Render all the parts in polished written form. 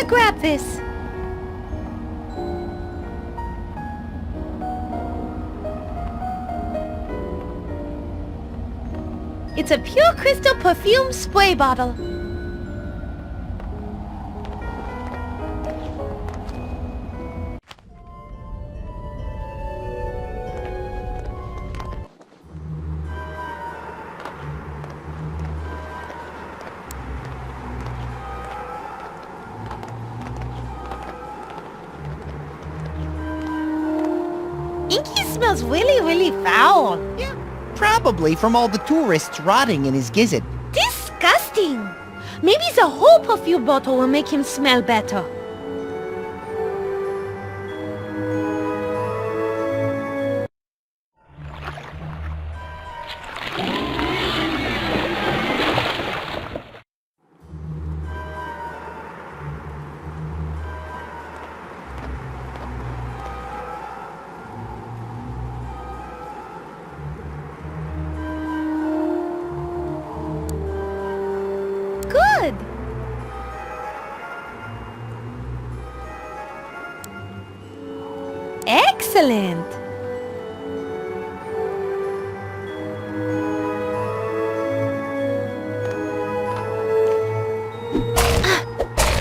gonna grab this. It's a pure crystal perfume spray bottle. Inky smells really foul. Yeah, probably from all the tourists rotting in his gizzard. Disgusting! Maybe the whole perfume bottle will make him smell better. Good! Excellent!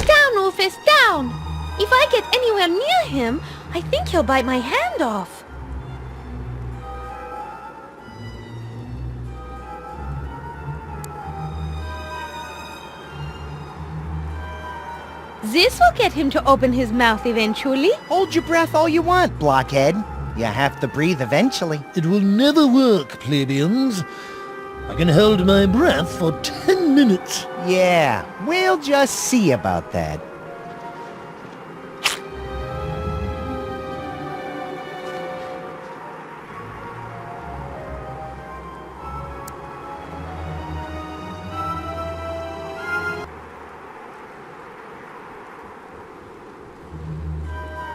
Down, Rufus, down! If I get anywhere near him, I think he'll bite my hand off. This will get him to open his mouth eventually. Hold your breath all you want, blockhead. You have to breathe eventually. It will never work, plebeians. I can hold my breath for 10 minutes. Yeah, we'll just see about that.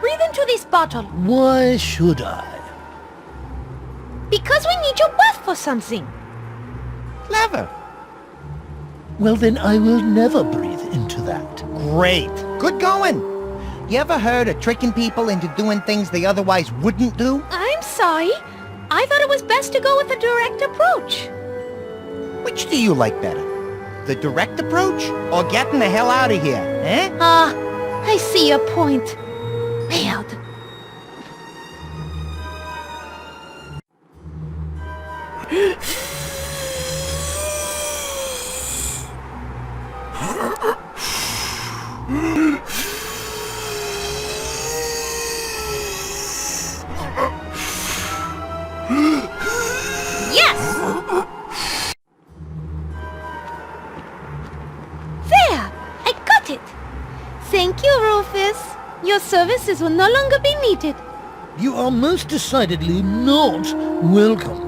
Breathe into this bottle. Why should I? Because we need your breath for something. Clever. Well, then I will never breathe into that. Great. Good going. You ever heard of tricking people into doing things they otherwise wouldn't do? I'm sorry. I thought it was best to go with a direct approach. Which do you like better? The direct approach or getting the hell out of here, eh? I see your point. Weird. Yes! There! I got it! Thank you, Rufus. Your services will no longer be needed. You are most decidedly not welcome.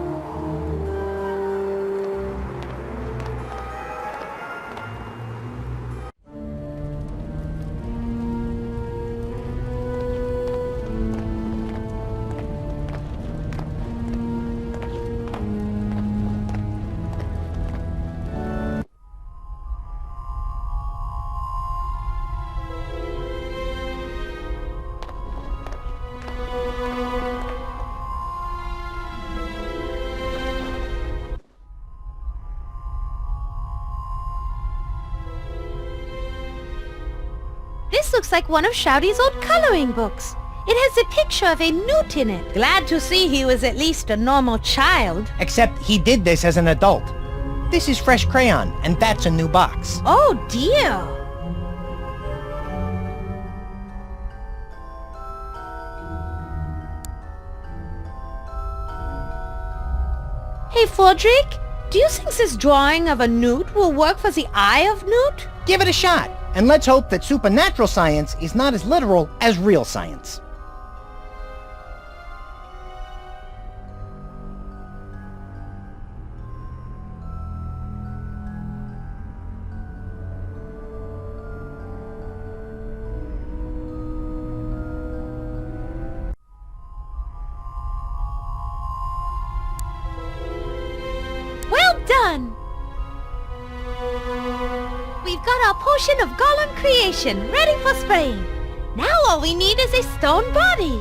This looks like one of Shouty's old coloring books. It has a picture of a newt in it. Glad to see he was at least a normal child. Except he did this as an adult. This is fresh crayon, and that's a new box. Oh dear. Hey, Fordrick, do you think this drawing of a newt will work for the eye of Newt? Give it a shot, and let's hope that supernatural science is not as literal as real science. Well done! We've got our potion of golem creation, ready for spraying. Now all we need is a stone body.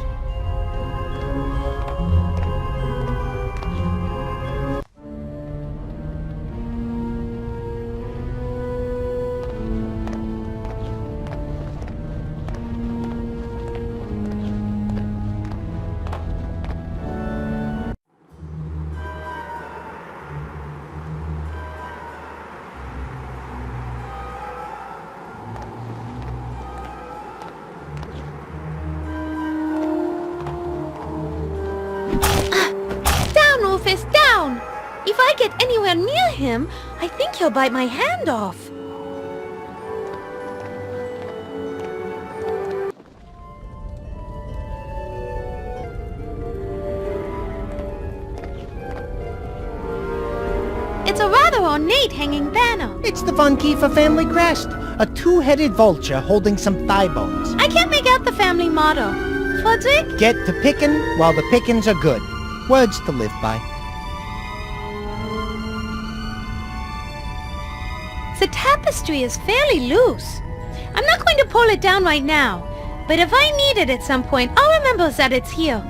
Down! If I get anywhere near him, I think he'll bite my hand off. It's a rather ornate hanging banner. It's the Vampyre family crest. A two-headed vulture holding some thigh bones. I can't make out the family motto. Fudzik? Get to pickin' while the pickings are good. Words to live by. The tapestry is fairly loose. I'm not going to pull it down right now, but if I need it at some point, I'll remember that it's here.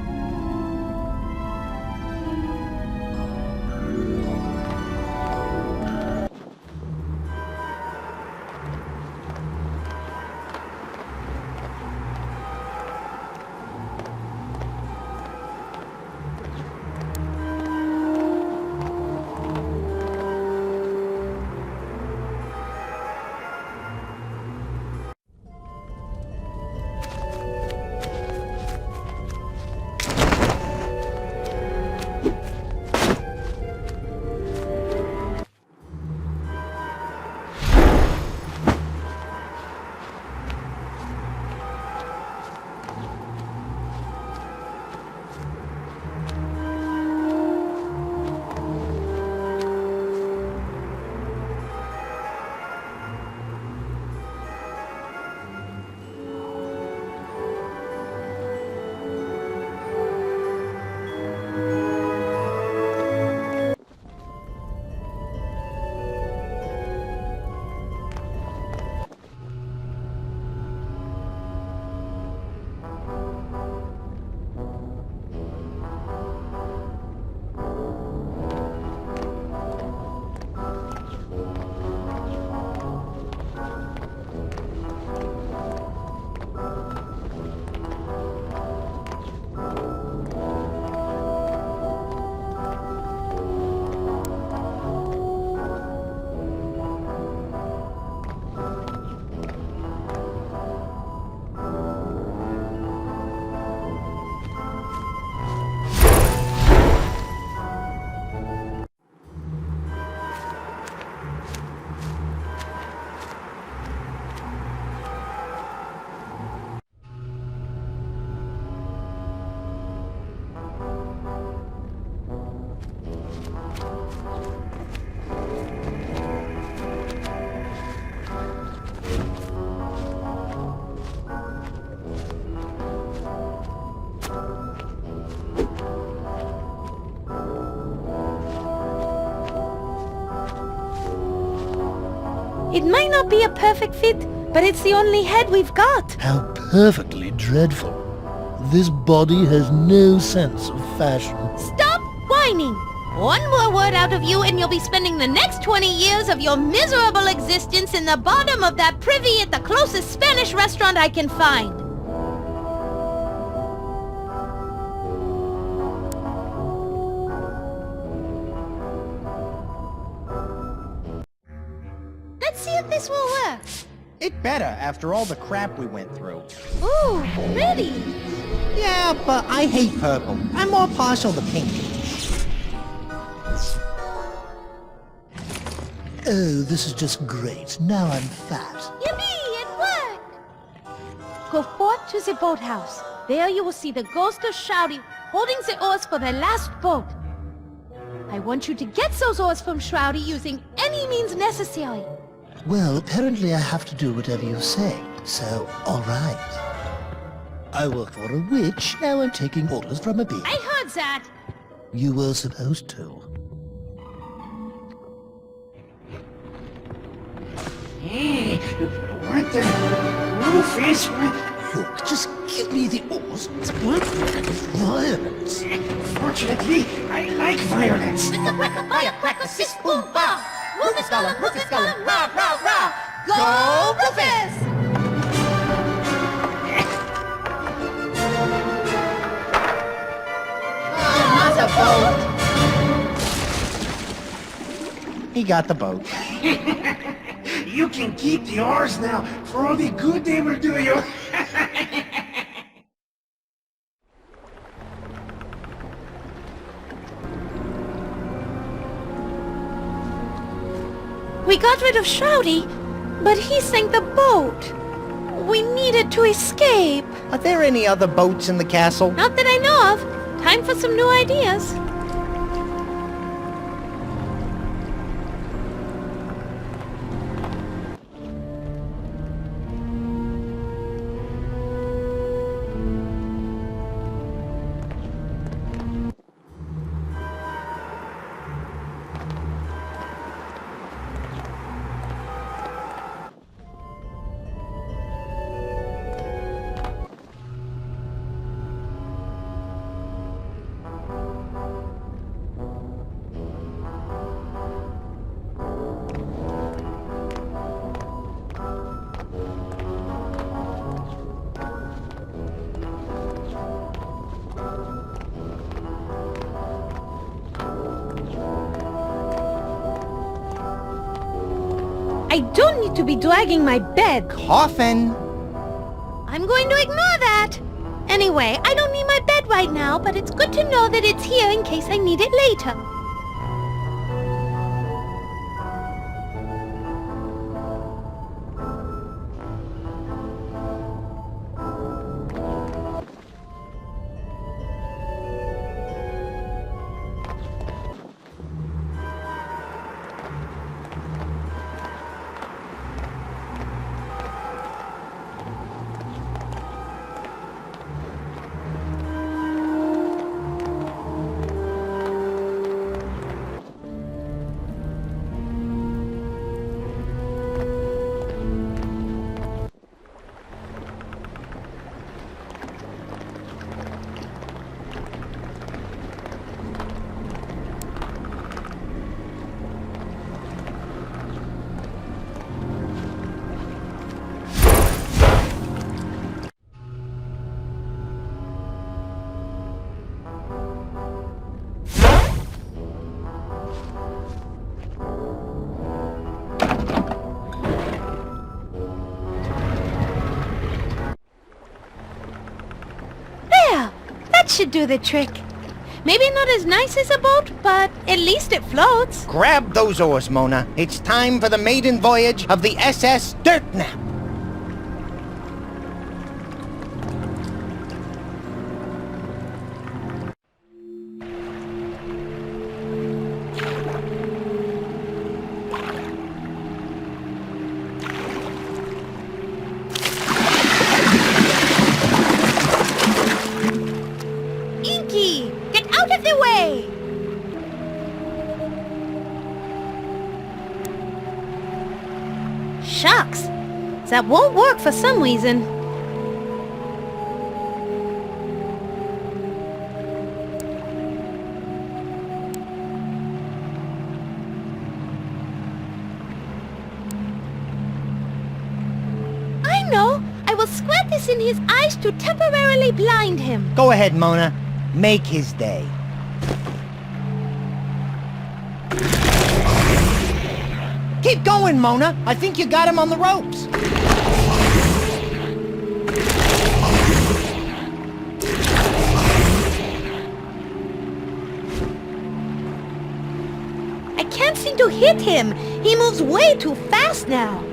It might not be a perfect fit, but it's the only head we've got. How perfectly dreadful. This body has no sense of fashion. Stop whining! One more word out of you and you'll be spending the next 20 years of your miserable existence in the bottom of that privy at the closest Spanish restaurant I can find. Let's see if this will work. It better after all the crap we went through. Ooh, pretty. Yeah, but I hate purple. I'm more partial to pink. Oh, this is just great. Now I'm fat. Yippee, it worked! Go forth to the boathouse. There you will see the ghost of Shroudy holding the oars for the last boat. I want you to get those oars from Shroudy using any means necessary. Well, apparently I have to do whatever you say, so all right. I work for a witch, now I'm taking orders from a bee. I heard that. You were supposed to. Hey, weren't the roofies? Look, just give me the oars. What violence? Fortunately, I like violence. Firecracker, sis, boom, ba! Rufus Gollum, rah, rah, rah! Go, Rufus! He got the boat. You can keep the oars now for all the good they will do you. We got rid of Shroudy, but he sank the boat. We needed to escape. Are there any other boats in the castle? Not that I know of. Time for some new ideas. I don't need to be dragging my bed. Coffin! I'm going to ignore that. Anyway, I don't need my bed right now, but it's good to know that it's here in case I need it later. That should do the trick. Maybe not as nice as a boat, but at least it floats. Grab those oars, Mona. It's time for the maiden voyage of the SS Dirtnap. Inky, get out of the way! Shucks, that won't work for some reason. I know! I will squirt this in his eyes to temporarily blind him. Go ahead, Mona. Make his day. Keep going, Mona. I think you got him on the ropes. I can't seem to hit him. He moves way too fast now.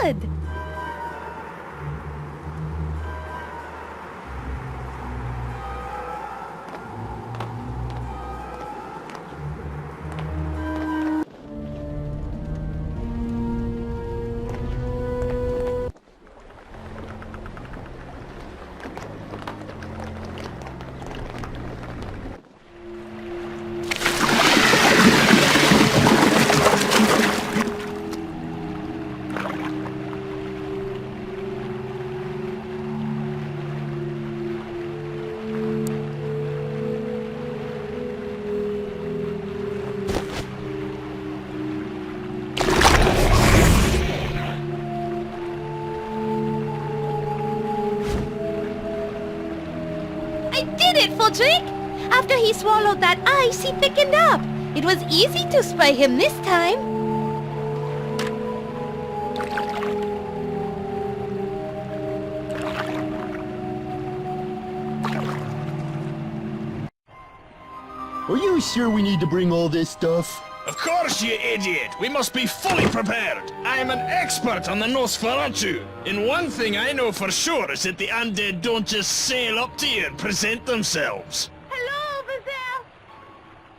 good. I did it, Fodrick! After he swallowed that ice, he thickened up. It was easy to spray him this time. Are you sure we need to bring all this stuff? Of course, you idiot! We must be fully prepared! I am an expert on the Nosferatu! And one thing I know for sure is that the undead don't just sail up to you and present themselves. Hello over there.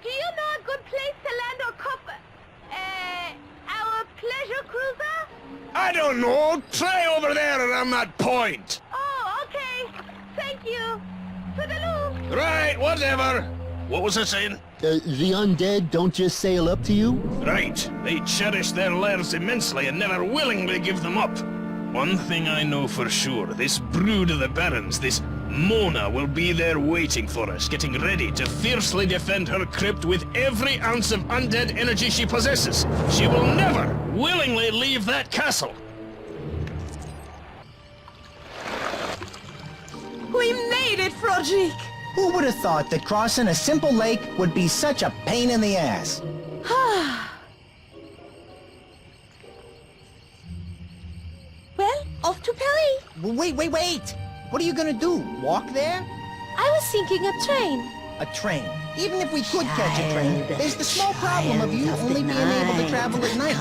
Do you know a good place to land our pleasure cruiser? I don't know! Try over there around that point! Oh, okay. Thank you. Toodaloo. Right, whatever. What was I saying? The undead don't just sail up to you? Right. They cherish their lairs immensely and never willingly give them up. One thing I know for sure, this brood of the Barons, this Mona, will be there waiting for us, getting ready to fiercely defend her crypt with every ounce of undead energy she possesses. She will never willingly leave that castle. We made it, Frodrick! Who would have thought that crossing a simple lake would be such a pain in the ass? Well, off to Paris. Wait! What are you gonna do? Walk there? I was thinking a train. A train. Even if we could catch a train, there's the small problem of you only being able to travel at night.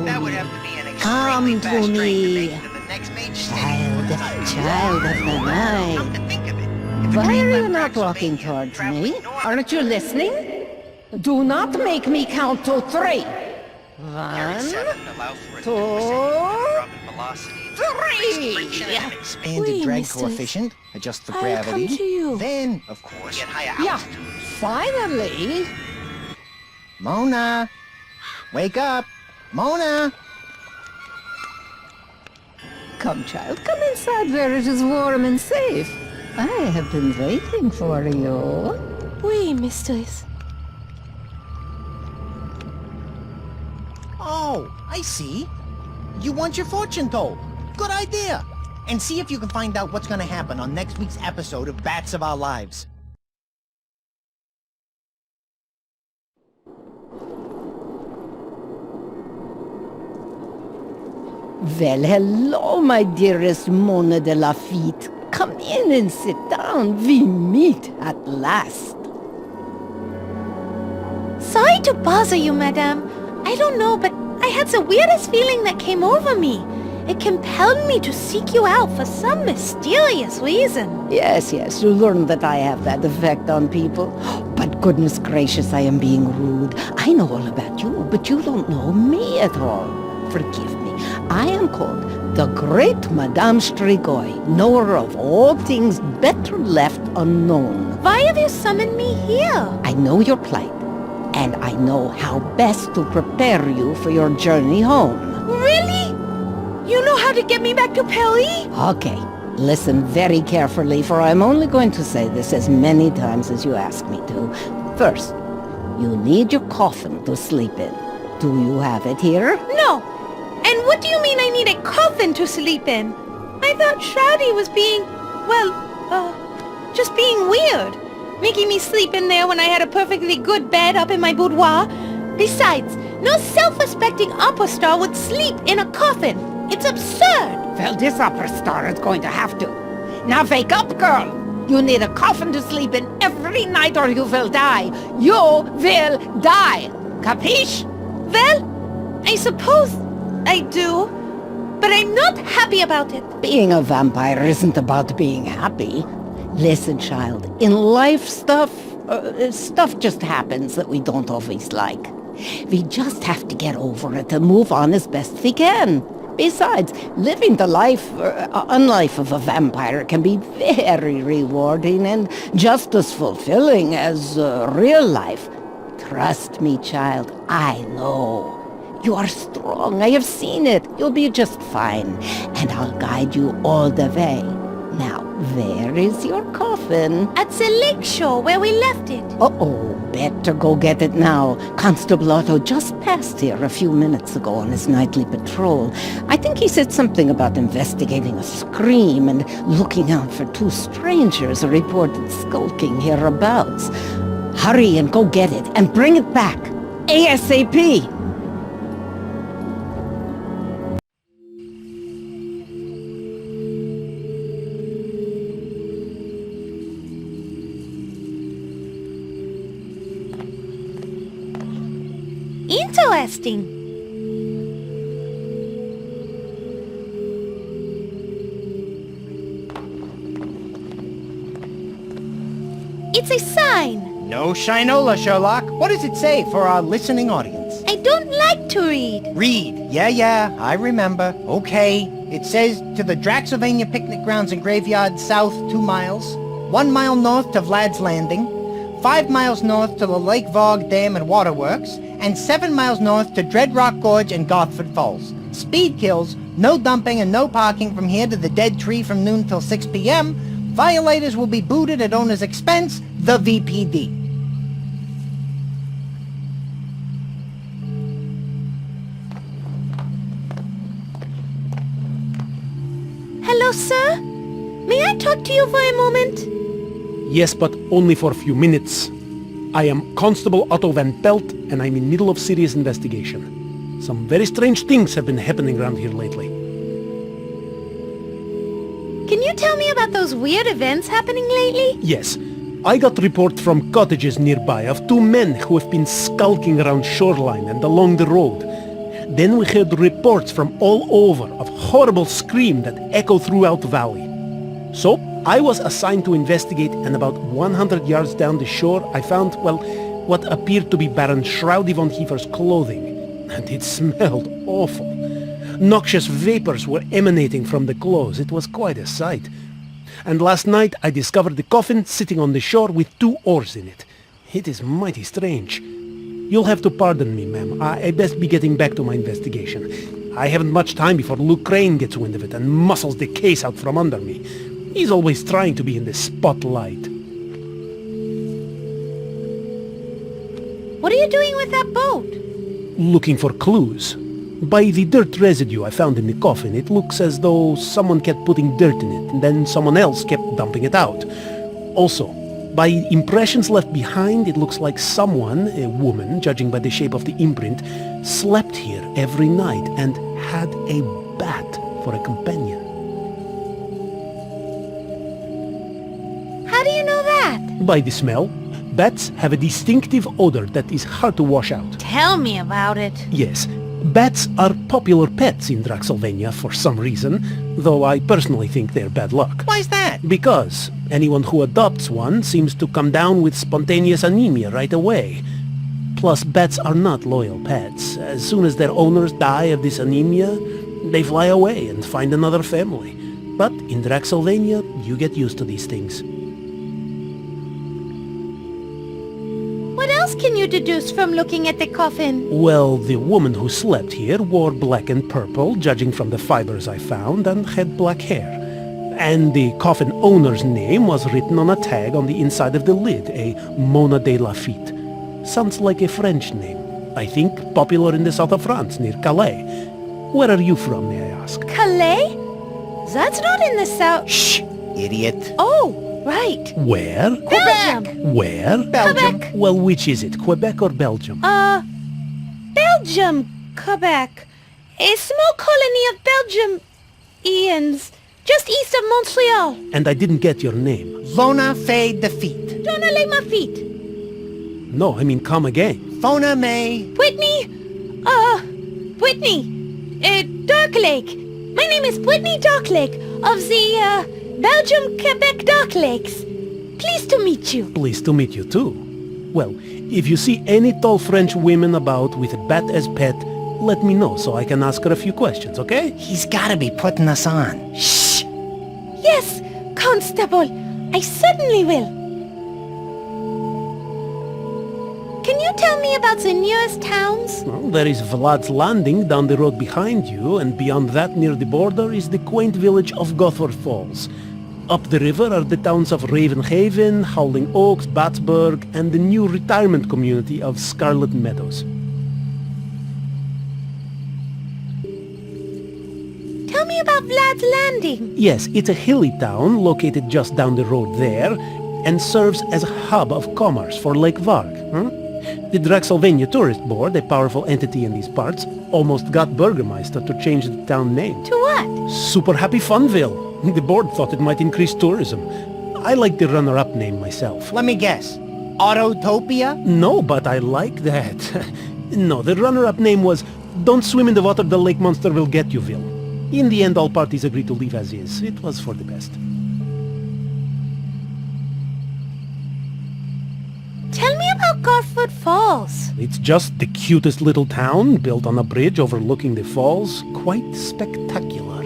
That would have to be an Come extremely to fast train to me. make it to the next major city. Child of the Come night. to think of it, if a Why train are you left not walking Transylvania, towards traveling me? north, Aren't you listening? Do not make me count to 3. Area 1, 7 allow for a 2% 2, drop in velocity and increased friction 3. and expansion. And the Oui, drag mistress. coefficient, adjust for I'll gravity. come to you. Then, of course, At higher Yeah, altitudes. finally. Mona! Wake up! Mona! Come, child, come inside where it is warm and safe. I have been waiting for you. Oui, mistress. Oh, I see. You want your fortune told. Good idea. And see if you can find out what's gonna happen on next week's episode of Bats of Our Lives. Well, hello, my dearest Mona de Lafitte. Come in and sit down. We meet at last. Sorry to bother you, madame. I don't know, but I had the weirdest feeling that came over me. It compelled me to seek you out for some mysterious reason. Yes, you learn that I have that effect on people. But goodness gracious, I am being rude. I know all about you, but you don't know me at all. Forgive me. I am called the Great Madame Strigoi, knower of all things better left unknown. Why have you summoned me here? I know your plight, and I know how best to prepare you for your journey home. Really? You know how to get me back to Paris? Okay, listen very carefully, for I'm only going to say this as many times as you ask me to. First, you need your coffin to sleep in. Do you have it here? No. And what do you mean I need a coffin to sleep in? I thought Shroudy was being, just being weird. Making me sleep in there when I had a perfectly good bed up in my boudoir. Besides, no self-respecting opera star would sleep in a coffin. It's absurd. Well, this opera star is going to have to. Now wake up, girl! You need a coffin to sleep in every night or you will die. You will die. Capiche? Well, I suppose I do. but I'm not happy about it. Being a vampire isn't about being happy. Listen, child, in life stuff just happens that we don't always like. We just have to get over it and move on as best we can. Besides, living the unlife of a vampire can be very rewarding and just as fulfilling as real life. Trust me, child, I know. You are strong, I have seen it. You'll be just fine, and I'll guide you all the way. Now, where is your coffin? At the lake shore where we left it. Uh-oh, better go get it now. Constable Otto just passed here a few minutes ago on his nightly patrol. I think he said something about investigating a scream and looking out for two strangers reported skulking hereabouts. Hurry and go get it, and bring it back. ASAP! Interesting. It's a sign. No shinola, Sherlock. What does it say for our listening audience? I don't like to read. Read. Yeah, I remember. Okay. It says, to the Draxylvania picnic grounds and graveyard south 2 miles, 1 mile north to Vlad's Landing, 5 miles north to the Lake Vogue Dam and Waterworks, and 7 miles north to Dread Rock Gorge and Gothford Falls. Speed kills, no dumping and no parking from here to the Dead Tree from noon till 6 p.m. Violators will be booted at owner's expense, the VPD. Hello, sir? May I talk to you for a moment? Yes, but only for a few minutes. I am Constable Otto Van Pelt, and I'm in middle of serious investigation. Some very strange things have been happening around here lately. Can you tell me about those weird events happening lately? Yes, I got report from cottages nearby of 2 men who have been skulking around shoreline and along the road. Then we heard reports from all over of horrible screams that echo throughout the valley. So, I was assigned to investigate, and about 100 yards down the shore I found, well, what appeared to be Baron Shroudy von Hefer's clothing. And it smelled awful. Noxious vapors were emanating from the clothes. It was quite a sight. And last night I discovered the coffin sitting on the shore with 2 oars in it. It is mighty strange. You'll have to pardon me, ma'am. I best be getting back to my investigation. I haven't much time before Luke Crane gets wind of it and muscles the case out from under me. He's always trying to be in the spotlight. What are you doing with that boat? Looking for clues. By the dirt residue I found in the coffin, it looks as though someone kept putting dirt in it, and then someone else kept dumping it out. Also, by impressions left behind, it looks like someone, a woman, judging by the shape of the imprint, slept here every night and had a bat for a companion. How do you know that? By the smell. Bats have a distinctive odor that is hard to wash out. Tell me about it. Yes, bats are popular pets in Draxylvania for some reason, though I personally think they're bad luck. Why's that? Because anyone who adopts one seems to come down with spontaneous anemia right away. Plus, bats are not loyal pets. As soon as their owners die of this anemia, they fly away and find another family. But in Draxylvania, you get used to these things. What else can you deduce from looking at the coffin? Well, the woman who slept here wore black and purple, judging from the fibers I found, and had black hair. And the coffin owner's name was written on a tag on the inside of the lid, a Mona de Lafitte. Sounds like a French name. I think popular in the south of France, near Calais. Where are you from, may I ask? Calais? That's not in the south. Shh, idiot. Oh, right. Where? Belgium. Where? Belgium. Quebec. Well, which is it, Quebec or Belgium? Belgium, Quebec. A small colony of Belgium-ians, just east of Montreal. And I didn't get your name. Lona Fay Defeat. Donna lay my feet. No, I mean come again. Fona May. Whitney, Whitney. Dark Lake. My name is Brittany Darklake of the, Belgium-Quebec Dark Lakes. Pleased to meet you. Pleased to meet you too. Well, if you see any tall French women about with a bat as pet, let me know so I can ask her a few questions, okay? He's gotta be putting us on. Shh! Yes, Constable. I certainly will. Can you tell me about the nearest towns? Well, there is Vlad's Landing down the road behind you, and beyond that near the border is the quaint village of Gothard Falls. Up the river are the towns of Ravenhaven, Howling Oaks, Battsburg, and the new retirement community of Scarlet Meadows. Tell me about Vlad's Landing. Yes, it's a hilly town located just down the road there, and serves as a hub of commerce for Lake Varg. The Draxylvania Tourist Board, a powerful entity in these parts, almost got Burgermeister to change the town name. To what? Super Happy Funville. The board thought it might increase tourism. I like the runner-up name myself. Let me guess. Autotopia? No, but I like that. No, the runner-up name was Don't Swim in the Water, the Lake Monster Will Get You, Ville. In the end, all parties agreed to leave as is. It was for the best. Tell me about Garford Falls. It's just the cutest little town, built on a bridge overlooking the falls. Quite spectacular.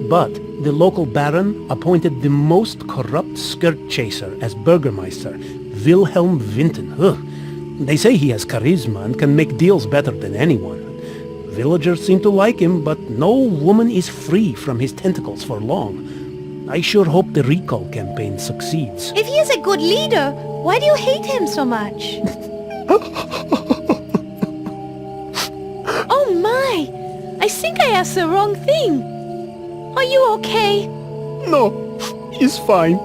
But the local baron appointed the most corrupt skirt chaser as Burgermeister, Wilhelm Vinten. Ugh. They say he has charisma and can make deals better than anyone. Villagers seem to like him, but no woman is free from his tentacles for long. I sure hope the recall campaign succeeds. If he is a good leader, why do you hate him so much? Oh my! I think I asked the wrong thing. Are you okay? No, he's fine.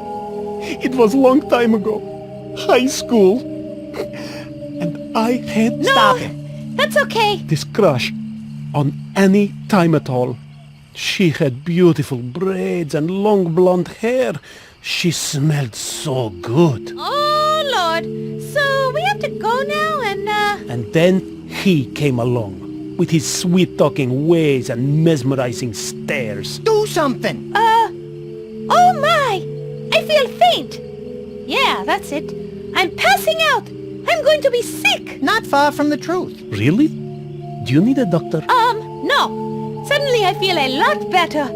It was a long time ago. High school. And I had... No! Stop him. That's okay. this crush on any time at all. She had beautiful braids and long blonde hair. She smelled so good. Oh, Lord. So we have to go now and, And then he came along, with his sweet-talking ways and mesmerizing stares. Do something! Oh my! I feel faint. Yeah, that's it. I'm passing out. I'm going to be sick. Not far from the truth. Really? Do you need a doctor? No. Suddenly I feel a lot better.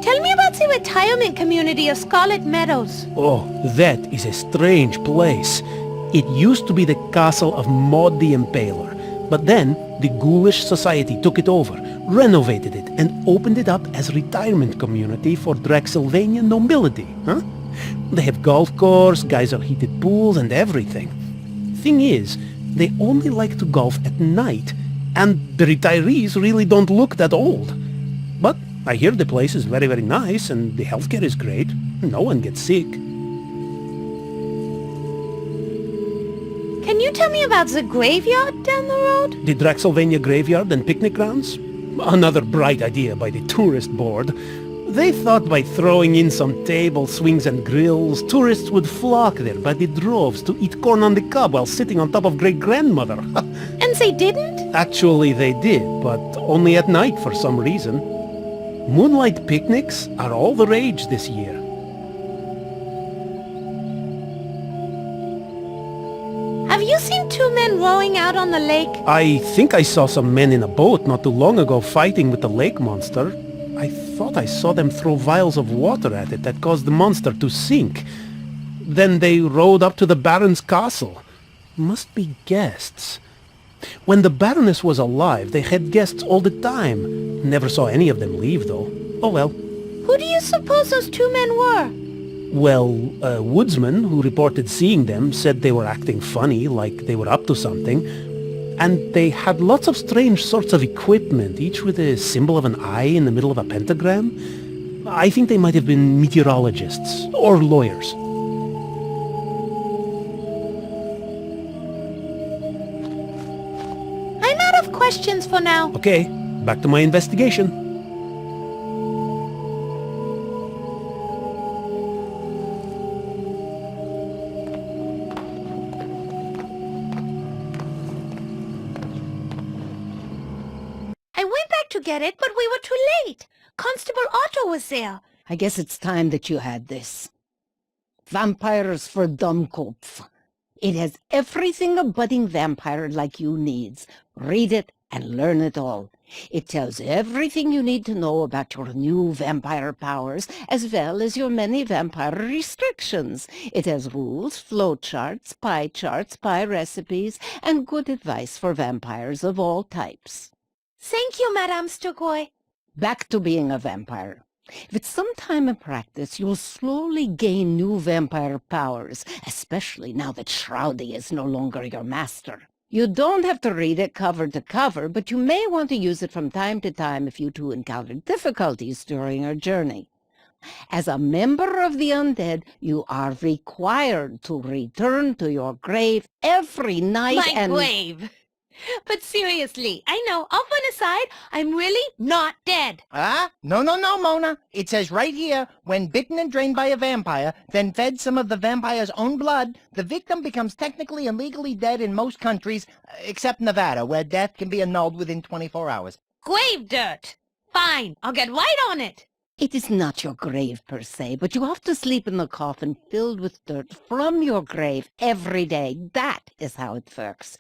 Tell me about the retirement community of Scarlet Meadows. Oh, that is a strange place. It used to be the castle of Maud the Impaler, but then the Ghoulish Society took it over, renovated it, and opened it up as a retirement community for Draxylvania nobility. They have golf course, geyser-heated pools, and everything. Thing is, they only like to golf at night, and the retirees really don't look that old. But I hear the place is very, very nice, and the healthcare is great. No one gets sick. Can you tell me about the graveyard down the road? The Draxylvania graveyard and picnic grounds? Another bright idea by the tourist board. They thought by throwing in some tables, swings and grills, tourists would flock there by the droves to eat corn on the cob while sitting on top of great-grandmother. And they didn't? Actually, they did, but only at night for some reason. Moonlight picnics are all the rage this year. Have you seen two men rowing out on the lake? I think I saw some men in a boat not too long ago fighting with the lake monster. I thought I saw them throw vials of water at it that caused the monster to sink. Then they rowed up to the Baron's castle. Must be guests. When the Baroness was alive, they had guests all the time. Never saw any of them leave, though. Oh well. Who do you suppose those two men were? Well, a woodsman who reported seeing them said they were acting funny, like they were up to something. And they had lots of strange sorts of equipment, each with a symbol of an eye in the middle of a pentagram. I think they might have been meteorologists or lawyers. I'm out of questions for now. Okay, back to my investigation. tried to get it, but we were too late. Constable Otto was there. I guess it's time that you had this. Vampires for Dummkopf. It has everything a budding vampire like you needs. Read it and learn it all. It tells everything you need to know about your new vampire powers, as well as your many vampire restrictions. It has rules, flowcharts, pie recipes, and good advice for vampires of all types. Thank you, Madame Sturgoy. Back to being a vampire. With some time in practice, you'll slowly gain new vampire powers, especially now that Shroudy is no longer your master. You don't have to read it cover to cover, but you may want to use it from time to time if you two encounter difficulties during your journey. As a member of the undead, you are required to return to your grave every night My grave. But seriously, I know, off on a side, I'm really not dead. No, Mona. It says right here, when bitten and drained by a vampire, then fed some of the vampire's own blood, the victim becomes technically and legally dead in most countries, except Nevada, where death can be annulled within 24 hours. Grave dirt. Fine, I'll get right on it. It is not your grave per se, but you have to sleep in the coffin filled with dirt from your grave every day. That is how it works.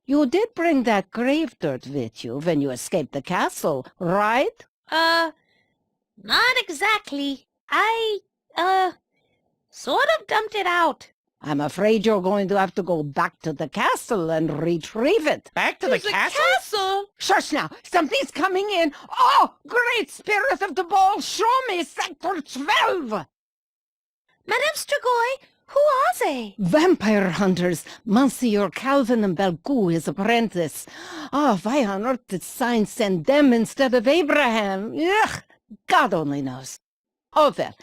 You did bring that grave dirt with you when you escaped the castle, right? Not exactly. I, sort of dumped it out. I'm afraid you're going to have to go back to the castle and retrieve it. Back to the castle? Castle? Shush now! Something's coming in! Oh, great spirit of the ball, show me Sector 12! Madame Sturgoy, who are they? Vampire hunters, Monsieur Calvin and Belcou, his apprentice. Oh, why on earth did Sign send them instead of Abraham? Ugh, God only knows. Oh, well,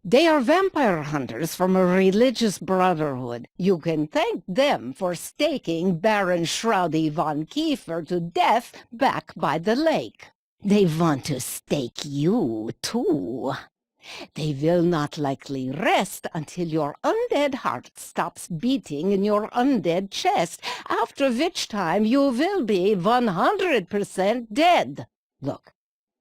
they are vampire hunters from a religious brotherhood. You can thank them for staking Baron Shroudy von Kiefer to death back by the lake. They want to stake you, too. They will not likely rest until your undead heart stops beating in your undead chest, after which time you will be 100% dead. Look,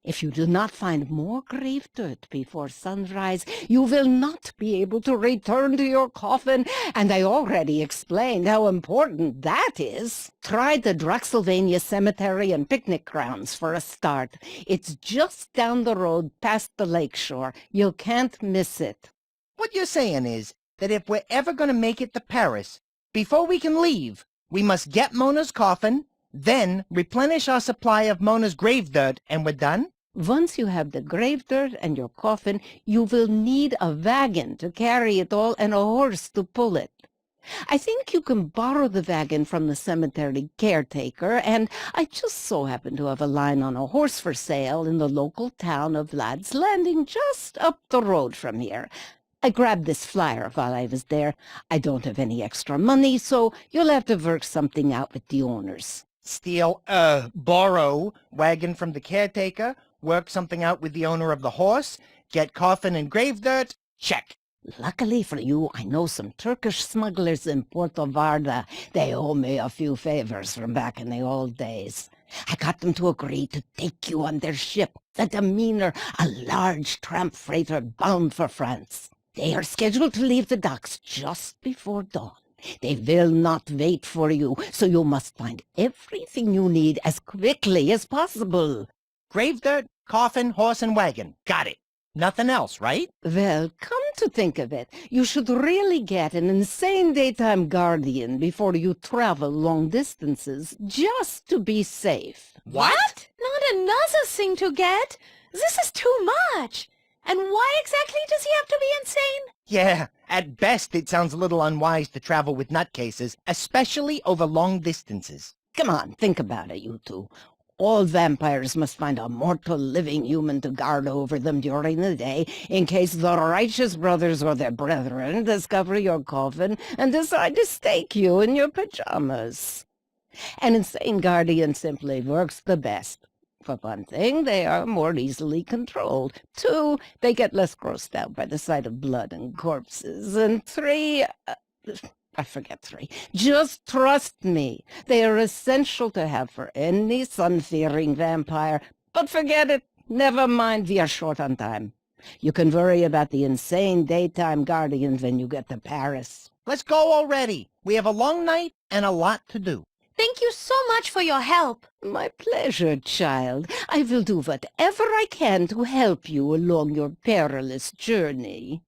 if you do not find more grave dirt before sunrise, you will not be able to return to your coffin, and I already explained how important that is. Try the Draxylvania Cemetery and Picnic Grounds for a start. It's just down the road past the lakeshore. You can't miss it. What you're saying is that if we're ever going to make it to Paris, before we can leave, we must get Mona's coffin, then replenish our supply of Mona's grave dirt, and we're done? Once you have the grave dirt and your coffin, you will need a wagon to carry it all and a horse to pull it. I think you can borrow the wagon from the cemetery caretaker, and I just so happen to have a line on a horse for sale in the local town of Ladd's Landing, just up the road from here. I grabbed this flyer while I was there. I don't have any extra money, so you'll have to work something out with the owners. Borrow wagon from the caretaker, work something out with the owner of the horse, get coffin and grave dirt, check. Luckily for you, I know some Turkish smugglers in Puerto Varda. They owe me a few favors from back in the old days. I got them to agree to take you on their ship, the Demeanor, a large tramp freighter bound for France. They are scheduled to leave the docks just before dawn. They will not wait for you, so you must find everything you need as quickly as possible. Grave dirt, coffin, horse, and wagon. Got it. Nothing else, right? Well, come to think of it, you should really get an insane daytime guardian before you travel long distances, just to be safe. What? Not another thing to get. This is too much. And why exactly does he have to be insane? Yeah, at best it sounds a little unwise to travel with nutcases, especially over long distances. Come on, think about it, you two. All vampires must find a mortal living human to guard over them during the day, in case the righteous brothers or their brethren discover your coffin and decide to stake you in your pajamas. An insane guardian simply works the best. For one thing, they are more easily controlled. 2, they get less grossed out by the sight of blood and corpses. And 3, I forget 3. Just trust me. They are essential to have for any sun-fearing vampire. But forget it. Never mind, we are short on time. You can worry about the insane daytime guardians when you get to Paris. Let's go already. We have a long night and a lot to do. Thank you so much for your help. My pleasure, child. I will do whatever I can to help you along your perilous journey.